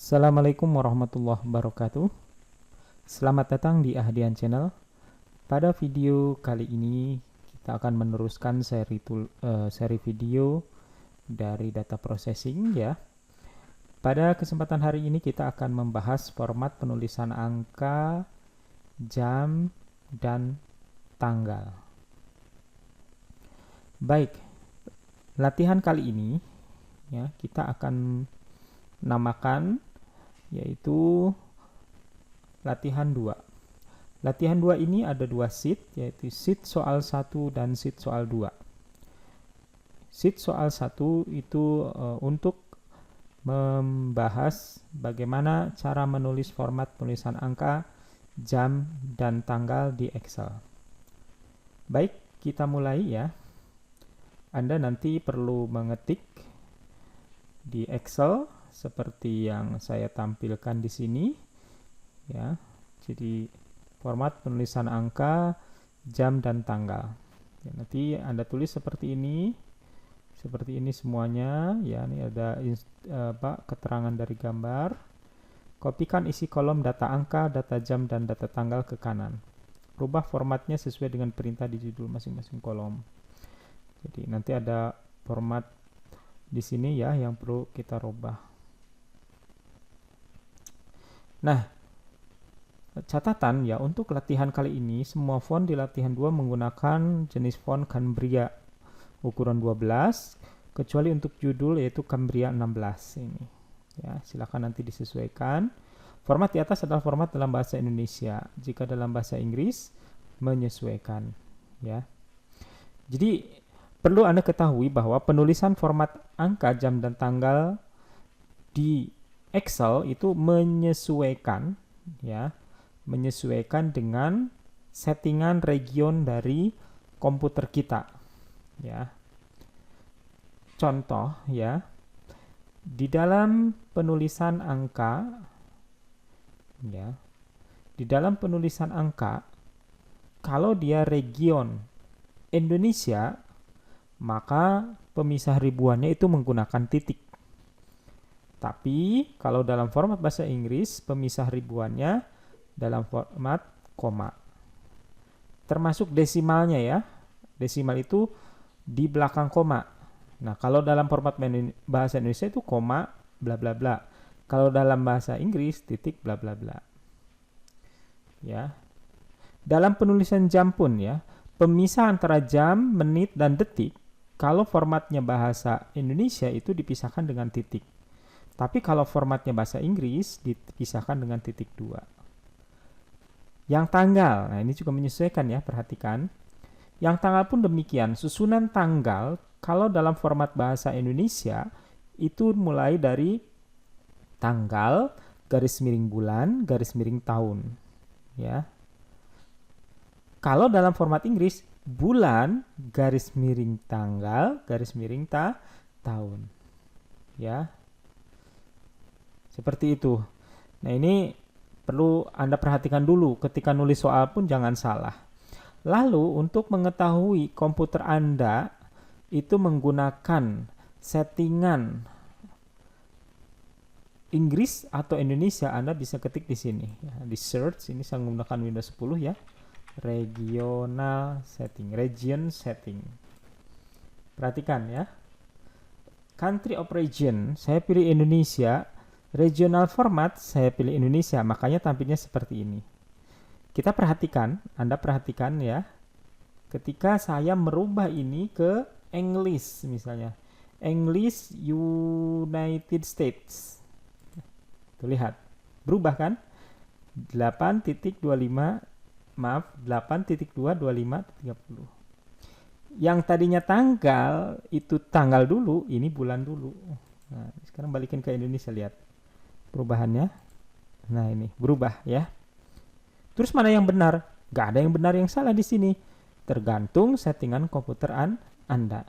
Assalamualaikum warahmatullahi wabarakatuh. Selamat datang di Ahdian Channel. Pada video kali ini kita akan meneruskan seri video dari data processing ya. Pada kesempatan hari ini kita akan membahas format penulisan angka, jam, dan tanggal. Baik, latihan kali ini ya kita akan namakan yaitu latihan 2. Latihan 2 ini ada dua sheet, yaitu sheet soal 1 dan sheet soal 2. Sheet soal 1 itu untuk membahas bagaimana cara menulis format penulisan angka, jam, dan tanggal di Excel. Baik, kita mulai ya. Anda nanti perlu mengetik di Excel seperti yang saya tampilkan di sini ya. Jadi format penulisan angka, jam, dan tanggal ya, nanti Anda tulis seperti ini semuanya ya. Ini ada keterangan dari gambar. Kopikan isi kolom data angka, data jam, dan data tanggal ke kanan. Rubah formatnya sesuai dengan perintah di judul masing-masing kolom. Jadi nanti ada format di sini ya yang perlu kita rubah. Nah, catatan ya, untuk latihan kali ini semua font di latihan 2 menggunakan jenis font Cambria ukuran 12 kecuali untuk judul yaitu Cambria 16 ini. Ya, silakan nanti disesuaikan. Format di atas adalah format dalam bahasa Indonesia. Jika dalam bahasa Inggris menyesuaikan ya. Jadi perlu Anda ketahui bahwa penulisan format angka, jam, dan tanggal di Excel itu menyesuaikan ya, menyesuaikan dengan settingan region dari komputer kita ya. Contoh ya, di dalam penulisan angka ya, di dalam penulisan angka kalau dia region Indonesia maka pemisah ribuannya itu menggunakan titik. Tapi kalau dalam format bahasa Inggris, pemisah ribuannya dalam format koma. Termasuk desimalnya ya. Desimal itu di belakang koma. Nah, kalau dalam format bahasa Indonesia itu koma bla bla bla. Kalau dalam bahasa Inggris titik bla bla bla. Ya. Dalam penulisan jam pun ya, pemisah antara jam, menit, dan detik kalau formatnya bahasa Indonesia itu dipisahkan dengan titik. Tapi kalau formatnya bahasa Inggris dipisahkan dengan titik 2. Yang tanggal, nah ini juga menyesuaikan ya, perhatikan. Yang tanggal pun demikian, susunan tanggal kalau dalam format bahasa Indonesia itu mulai dari tanggal, garis miring bulan, garis miring tahun. Ya. Kalau dalam format Inggris, bulan, garis miring tanggal, garis miring tahun. Ya. Seperti itu. Nah, ini perlu Anda perhatikan dulu ketika nulis soal pun jangan salah. Lalu untuk mengetahui komputer Anda itu menggunakan settingan Inggris atau Indonesia, Anda bisa ketik di sini ya, di search. Ini saya menggunakan Windows 10 ya. Regional setting, region setting. Perhatikan ya. Country of region, saya pilih Indonesia. Regional format, saya pilih Indonesia, makanya tampilnya seperti ini. Kita perhatikan, Anda perhatikan ya, ketika saya merubah ini ke English misalnya. English United States. Tuh lihat, berubah kan? 8.25, maaf, 8.225.30. Yang tadinya tanggal, itu tanggal dulu, ini bulan dulu. Nah, sekarang balikin ke Indonesia, lihat. Perubahannya. Nah, ini berubah ya. Terus mana yang benar? Gak ada yang benar yang salah di sini. Tergantung settingan komputer Anda.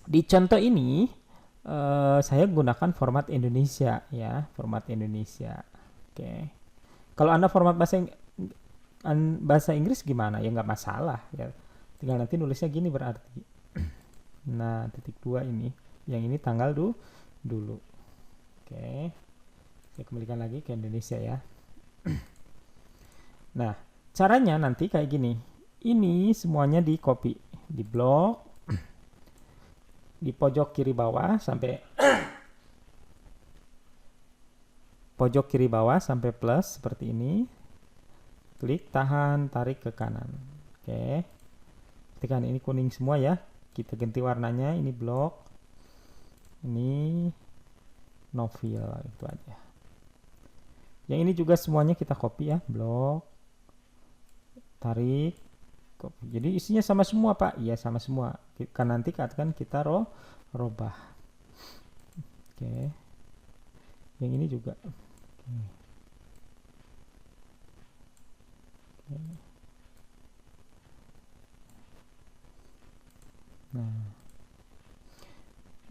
Di contoh ini saya gunakan format Indonesia ya, format Indonesia. Oke. Kalau Anda format bahasa Inggris gimana? Ya nggak masalah ya. Tinggal nanti nulisnya gini berarti. Nah, titik 2 ini. Yang ini tanggal dulu. Oke. Saya kembalikan lagi ke Indonesia ya. Nah, caranya nanti kayak gini. Ini semuanya di copy, di blok, di pojok kiri bawah sampai pojok kiri bawah sampai plus seperti ini. Klik, tahan, tarik ke kanan. Oke. Tekan ini kuning semua ya. Kita ganti warnanya, ini blok. Ini no fill, itu aja. Yang ini juga semuanya kita copy ya, blok. Tarik, copy. Jadi isinya sama semua, Pak. Iya, sama semua. Kan nanti akan kita robah. Oke. Yang ini juga. Oke.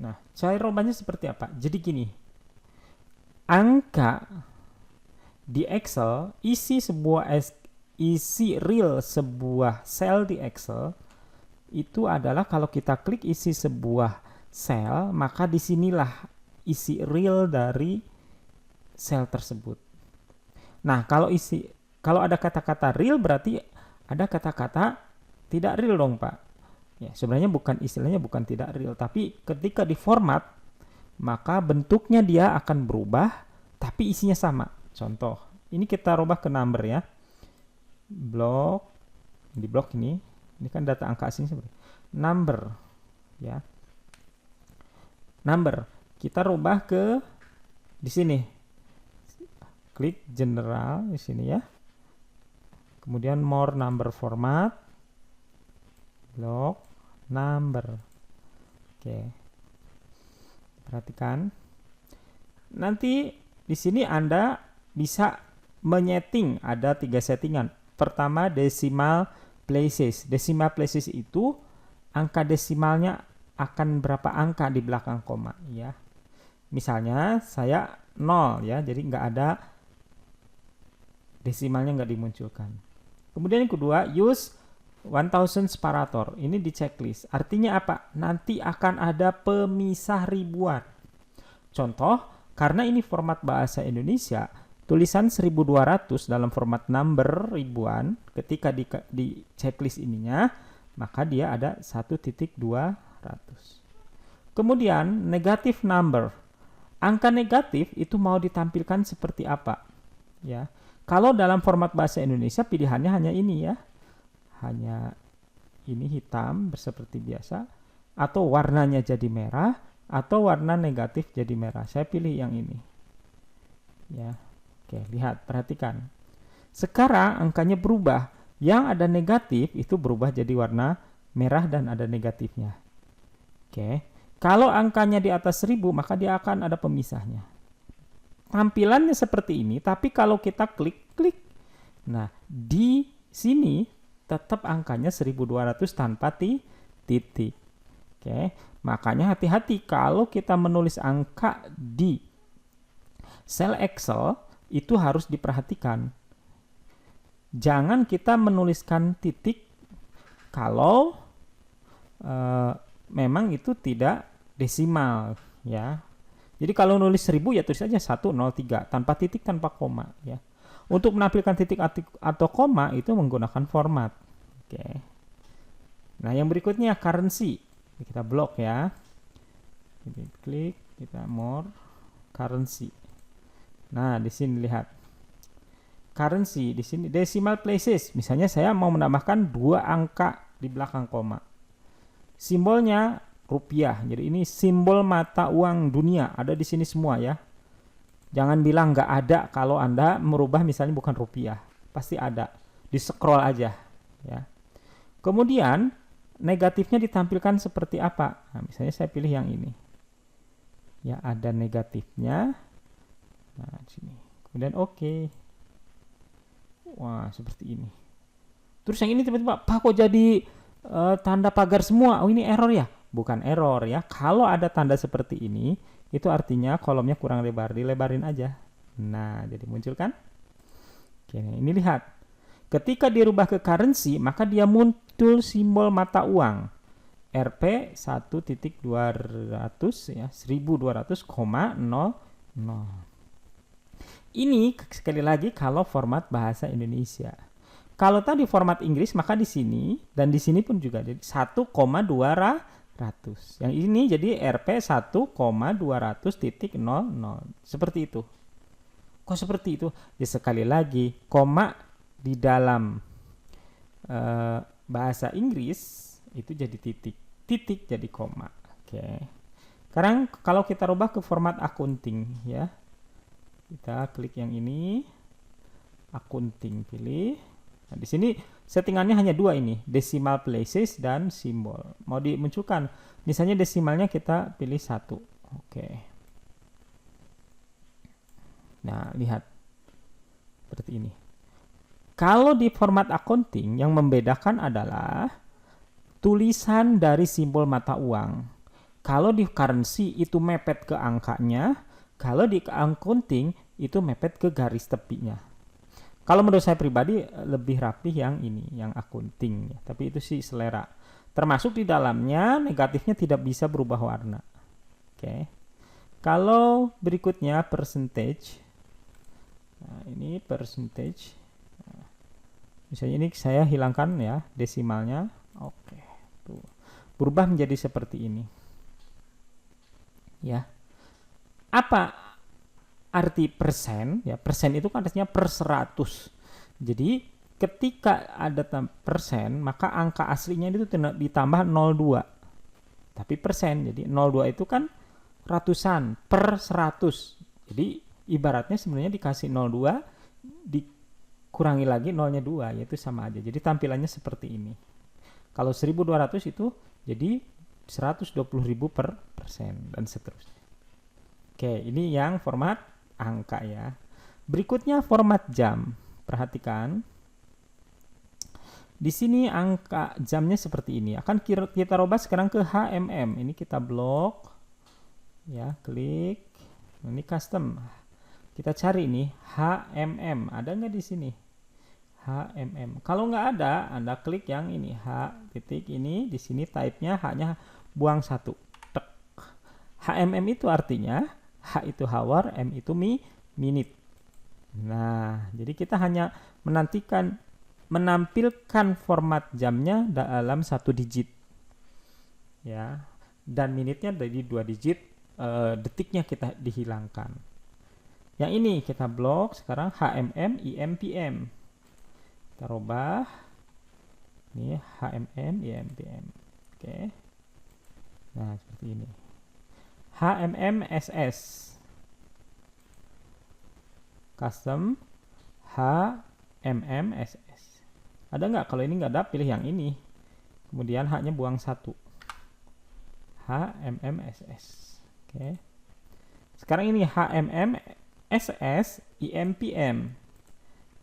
Nah, cara robahnya seperti apa? Jadi gini, angka di Excel, isi real sebuah sel di Excel itu adalah kalau kita klik isi sebuah sel, maka disinilah isi real dari sel tersebut. Nah, kalau ada kata-kata real berarti ada kata-kata tidak real dong, Pak. Ya, sebenarnya istilahnya bukan tidak real, tapi ketika diformat maka bentuknya dia akan berubah tapi isinya sama. Contoh, ini kita rubah ke number ya. Di blok ini kan data angka asing seperti number ya. Number kita rubah ke di sini. Klik general di sini ya. Kemudian more number format. Blok number. Oke. Perhatikan. Nanti di sini Anda bisa menyeting, ada 3 settingan. Pertama, decimal places. Decimal places itu angka desimalnya akan berapa angka di belakang koma ya. Misalnya saya 0 ya, jadi nggak ada desimalnya, nggak dimunculkan. Kemudian yang kedua, use 1000 separator. Ini di checklist. Artinya apa? Nanti akan ada pemisah ribuan. Contoh, karena ini format bahasa Indonesia, tulisan 1200 dalam format number ribuan, ketika di checklist ininya, maka dia ada 1.200. Kemudian, negative number. Angka negatif itu mau ditampilkan seperti apa? Ya. Kalau dalam format bahasa Indonesia, pilihannya hanya ini ya. Hanya ini hitam seperti biasa, atau warnanya jadi merah, atau warna negatif jadi merah. Saya pilih yang ini ya. Oke, lihat, perhatikan sekarang angkanya berubah. Yang ada negatif itu berubah jadi warna merah dan ada negatifnya. Oke, kalau angkanya di atas 1000 maka dia akan ada pemisahnya. Tampilannya seperti ini, tapi kalau kita klik, nah di sini tetap angkanya 1200 tanpa titik. Oke, makanya hati-hati kalau kita menulis angka di sel Excel itu harus diperhatikan. Jangan kita menuliskan titik kalau memang itu tidak desimal ya. Jadi kalau nulis 1000 ya tulis saja 103 tanpa titik, tanpa koma ya. Untuk menampilkan titik atau koma itu menggunakan format. Oke. Nah, yang berikutnya currency. Kita blok ya. Kita klik, kita more currency. Nah, di sini lihat. Currency di sini decimal places. Misalnya saya mau menambahkan 2 angka di belakang koma. Simbolnya rupiah. Jadi ini simbol mata uang dunia, ada di sini semua ya. Jangan bilang nggak ada kalau Anda merubah misalnya bukan rupiah. Pasti ada. Di scroll aja ya. Kemudian negatifnya ditampilkan seperti apa? Nah, misalnya saya pilih yang ini. Ya, ada negatifnya. Nah, di sini. Kemudian oke. Wah, seperti ini. Terus yang ini tiba-tiba, Pak, kok jadi tanda pagar semua? Oh, ini error ya? Bukan error ya. Kalau ada tanda seperti ini, itu artinya kolomnya kurang lebar, dilebarin aja. Nah, jadi muncul kan? Oke, ini lihat. Ketika dirubah ke currency, maka dia muncul simbol mata uang. Rp 1.200 ya, 1200,00. Ini sekali lagi kalau format bahasa Indonesia. Kalau tadi format Inggris maka di sini dan di sini pun juga jadi 1,200. Yang ini jadi RP 1,200.00. Seperti itu. Kok seperti itu? Ya sekali lagi, koma di dalam bahasa Inggris itu jadi titik. Titik jadi koma. Oke. Sekarang kalau kita rubah ke format accounting ya. Kita klik yang ini, accounting pilih. Nah, di sini settingannya hanya dua ini, decimal places dan simbol. Mau dimunculkan, misalnya desimalnya kita pilih 1. Oke. Nah, lihat seperti ini. Kalau di format accounting yang membedakan adalah tulisan dari simbol mata uang. Kalau di currency itu mepet ke angkanya, kalau di accounting itu mepet ke garis tepinya. Kalau menurut saya pribadi lebih rapih yang ini, yang accounting ya. Tapi itu sih selera. Termasuk di dalamnya negatifnya tidak bisa berubah warna. Oke. Kalau berikutnya percentage. Nah, ini percentage. Nah, misalnya ini saya hilangkan ya desimalnya. Oke. Tuh. Berubah menjadi seperti ini. Ya. Apa arti persen? Ya, persen itu kan artinya per 100. Jadi ketika ada persen, maka angka aslinya itu ditambah 02. Tapi persen, jadi 02 itu kan ratusan per 100. Jadi ibaratnya sebenarnya dikasih 02, dikurangi lagi nolnya 2, yaitu sama aja. Jadi tampilannya seperti ini. Kalau 1200 itu jadi 120.000 per persen dan seterusnya. Oke, ini yang format angka ya. Berikutnya format jam. Perhatikan. Di sini angka jamnya seperti ini. Akan kita rubah sekarang ke HMM. Ini kita blok. Ya, klik. Ini custom. Kita cari ini HMM. Ada nggak di sini? HMM. Kalau nggak ada, Anda klik yang ini H titik ini. Di sini type-nya hanya buang 1. Tek. HMM itu artinya H itu hour, M itu minute. Nah, jadi kita hanya menampilkan format jamnya dalam 1 digit. Ya. Dan menitnya dari 2 digit, detiknya kita dihilangkan. Yang ini kita blok sekarang HMM, IM, PM. Kita rubah. Ini HMM, IM, PM. Oke. Nah, seperti ini. HMMSS custom HMMSS. Ada nggak? Kalau ini nggak ada, pilih yang ini. Kemudian H-nya buang 1. HMMSS. Oke. Sekarang ini HMMSS IMPM.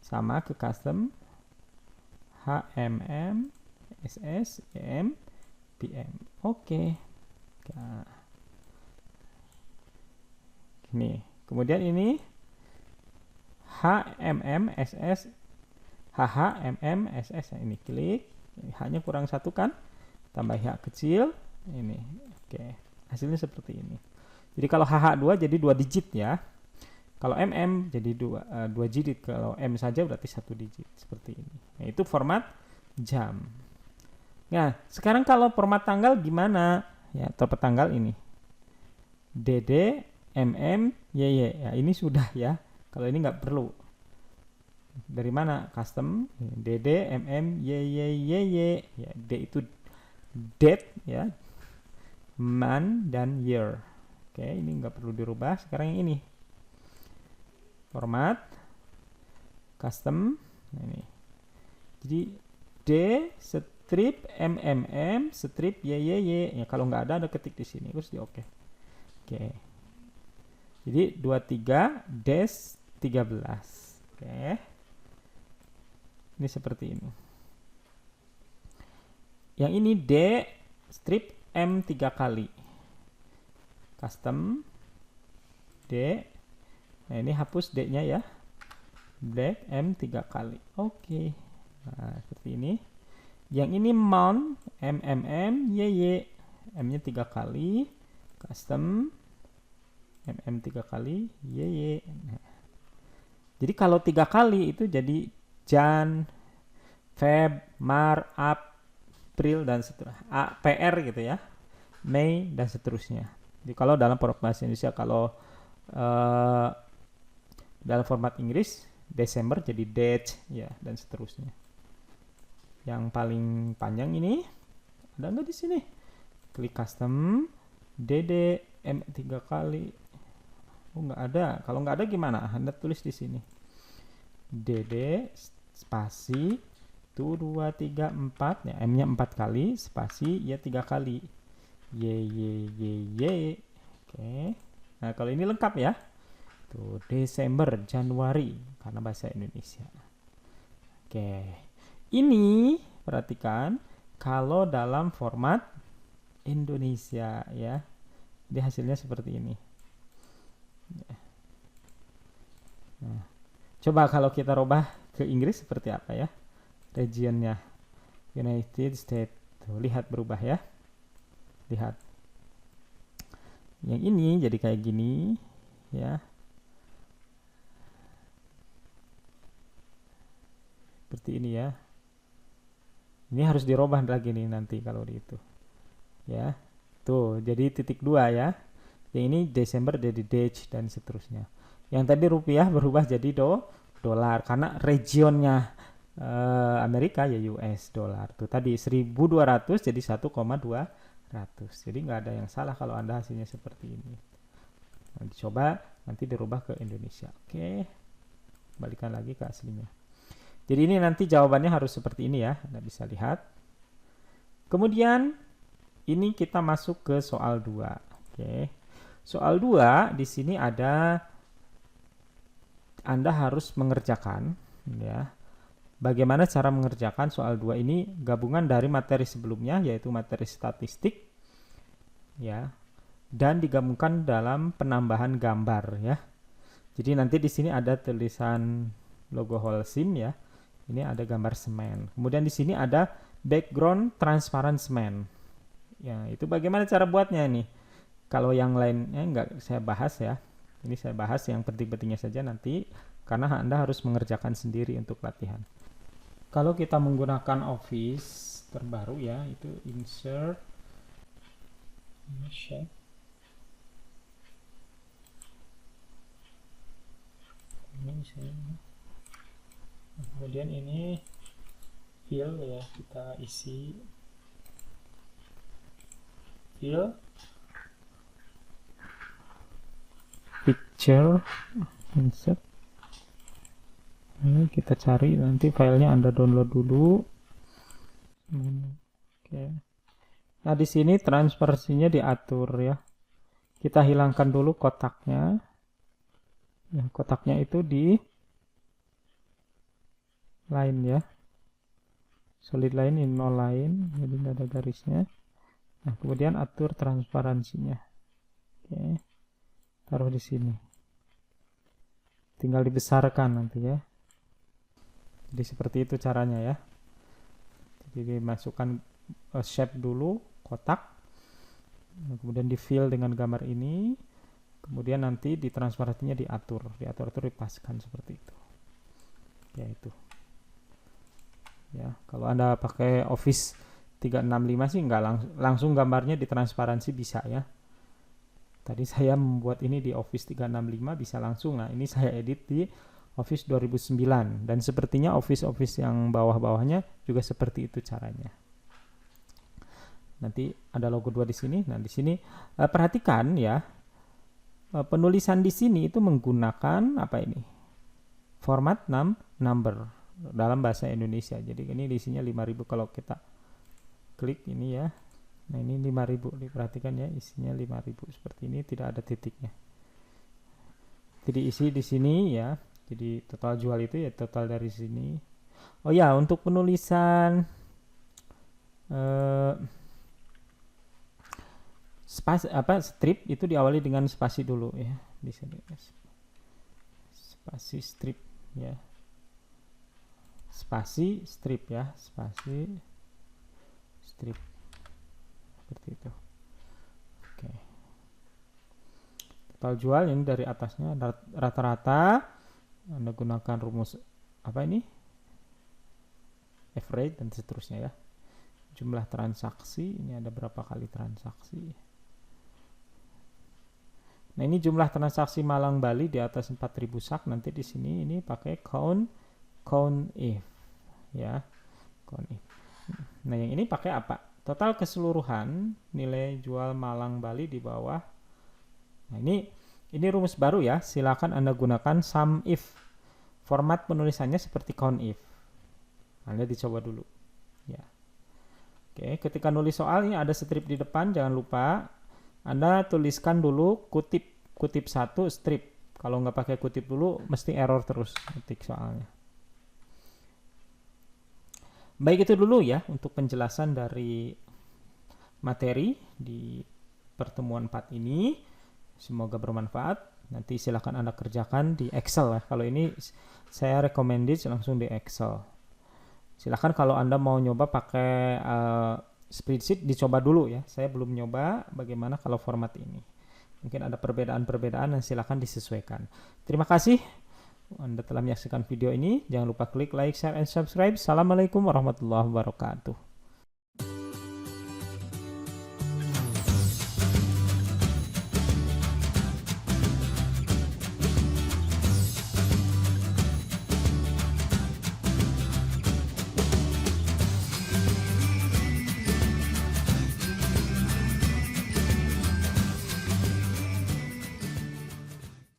Sama ke custom HMMSS IMPM. Oke. Nah. Ini. Kemudian ini HMMSS HHMMSS. Ini klik. H-nya kurang 1 kan? Tambah H kecil. Ini. Oke. Hasilnya seperti ini. Jadi kalau HH2 jadi 2 digit ya. Kalau MM jadi 2 digit. Kalau M saja berarti 1 digit. Seperti ini. Nah, itu format jam. Nah, sekarang kalau format tanggal gimana? Ya, format tanggal ini. DD MM, YY. Ya, ini sudah ya. Kalau ini nggak perlu. Dari mana? Custom. DD, MM, YY, YY. Ya, D itu date ya. Month dan year. Oke, ini nggak perlu dirubah. Sekarang yang ini. Format. Custom. Nah, ini. Jadi D strip MMM strip YYY. Ya, kalau nggak ada ketik di sini. Terus di oke. Oke. Jadi 23-13. Oke. Ini seperti ini. Yang ini D strip M 3 kali. Custom D. Nah, ini hapus D-nya ya. Black M 3 kali. Oke. Nah, seperti ini. Yang ini mount MMM YY. M-nya 3 kali. Custom MM 3 kali YY. Nah, Jadi kalau 3 kali itu jadi Jan, Feb, Mar, April dan seterusnya, PR gitu ya, Mei dan seterusnya. Jadi kalau dalam format bahasa Indonesia, kalau uh, dalam format Inggris Desember jadi Dec ya, dan seterusnya. Yang paling panjang ini ada nggak di sini? Klik custom, DD M 3 kali. Oh nggak ada. Kalau nggak ada gimana? Anda tulis di sini. DD spasi 1 2 3 4 ya, M-nya 4 kali, spasi ya 3 kali. Y. Oke. Nah, kalau ini lengkap ya. Tuh, Desember, Januari karena bahasa Indonesia. Oke. Ini perhatikan kalau dalam format Indonesia ya. Jadi hasilnya seperti ini. Nah, coba kalau kita rubah ke Inggris seperti apa ya? Regionnya United States. Tuh, lihat berubah ya. Lihat. Yang ini jadi kayak gini ya. Seperti ini ya. Ini harus dirubah lagi nih nanti kalau di itu. Ya. Tuh, jadi titik 2 ya. Yang ini Desember jadi Dec dan seterusnya. Yang tadi rupiah berubah jadi dolar karena regionnya Amerika ya US dolar. Tuh tadi 1.200 jadi 1,200. Jadi nggak ada yang salah kalau Anda hasilnya seperti ini. Nah, dicoba nanti dirubah ke Indonesia. Oke. Balikan lagi ke aslinya. Jadi ini nanti jawabannya harus seperti ini ya. Anda bisa lihat. Kemudian ini kita masuk ke soal 2. Oke. Soal 2 di sini ada Anda harus mengerjakan ya. Bagaimana cara mengerjakan soal 2 ini gabungan dari materi sebelumnya yaitu materi statistik ya dan digabungkan dalam penambahan gambar ya. Jadi nanti di sini ada tulisan logo Holcim ya. Ini ada gambar semen. Kemudian di sini ada background transparent semen. Ya, itu bagaimana cara buatnya nih? Kalau yang lainnya nggak saya bahas ya. Ini saya bahas yang penting-pentingnya saja nanti karena Anda harus mengerjakan sendiri untuk latihan. Kalau kita menggunakan Office terbaru ya, itu insert shape. Kemudian ini fill ya, kita isi fill picture insert. Ini kita cari nanti filenya Anda download dulu. Oke. Nah di sini transparansinya diatur ya. Kita hilangkan dulu kotaknya. Ya, kotaknya itu di line ya. Solid line ini no line, jadi nggak ada garisnya. Nah kemudian atur transparansinya. Oke. Taruh di sini. Tinggal dibesarkan nanti ya. Jadi seperti itu caranya ya. Jadi dimasukkan shape dulu, kotak. Kemudian di fill dengan gambar ini. Kemudian nanti di transparansinya diatur dipaskan seperti itu. Ya itu. Ya, kalau Anda pakai Office 365 sih nggak langsung gambarnya di transparansi bisa ya. Tadi saya membuat ini di Office 365 bisa langsung. Nah, ini saya edit di Office 2009 dan sepertinya Office yang bawah-bawahnya juga seperti itu caranya. Nanti ada logo 2 di sini. Nah, di sini perhatikan ya. Penulisan di sini itu menggunakan apa ini? Format number dalam bahasa Indonesia. Jadi ini isinya 5000 kalau kita klik ini ya. Nah, ini 5000 diperhatikan ya, isinya 5000 seperti ini, tidak ada titiknya. Jadi isi di sini ya. Jadi total jual itu ya total dari sini. Oh ya, untuk penulisan strip itu diawali dengan spasi dulu ya. Di sini spasi strip ya. Spasi strip ya, spasi strip. Seperti itu. Oke. Total jual ini dari atasnya rata-rata Anda gunakan rumus apa ini? Average dan seterusnya ya. Jumlah transaksi, ini ada berapa kali transaksi. Nah, ini jumlah transaksi Malang Bali di atas 4000 sak. Nanti di sini ini pakai count if ya. Count if. Nah, yang ini pakai apa? Total keseluruhan nilai jual Malang Bali di bawah. Nah, ini rumus baru ya. Silakan Anda gunakan sum if. Format penulisannya seperti count if. Anda dicoba dulu. Ya. Oke, ketika nulis soal ini ada strip di depan, jangan lupa Anda tuliskan dulu kutip satu strip. Kalau nggak pakai kutip dulu, mesti error terus ketik soalnya. Baik, itu dulu ya untuk penjelasan dari materi di pertemuan 4 ini. Semoga bermanfaat. Nanti silahkan Anda kerjakan di Excel ya. Kalau ini saya recommended langsung di Excel. Silahkan kalau Anda mau nyoba pakai spreadsheet, dicoba dulu ya. Saya belum nyoba bagaimana kalau format ini. Mungkin ada perbedaan-perbedaan dan silahkan disesuaikan. Terima kasih Anda telah menyaksikan video ini. Jangan lupa klik like, share, and subscribe. Assalamualaikum warahmatullahi wabarakatuh.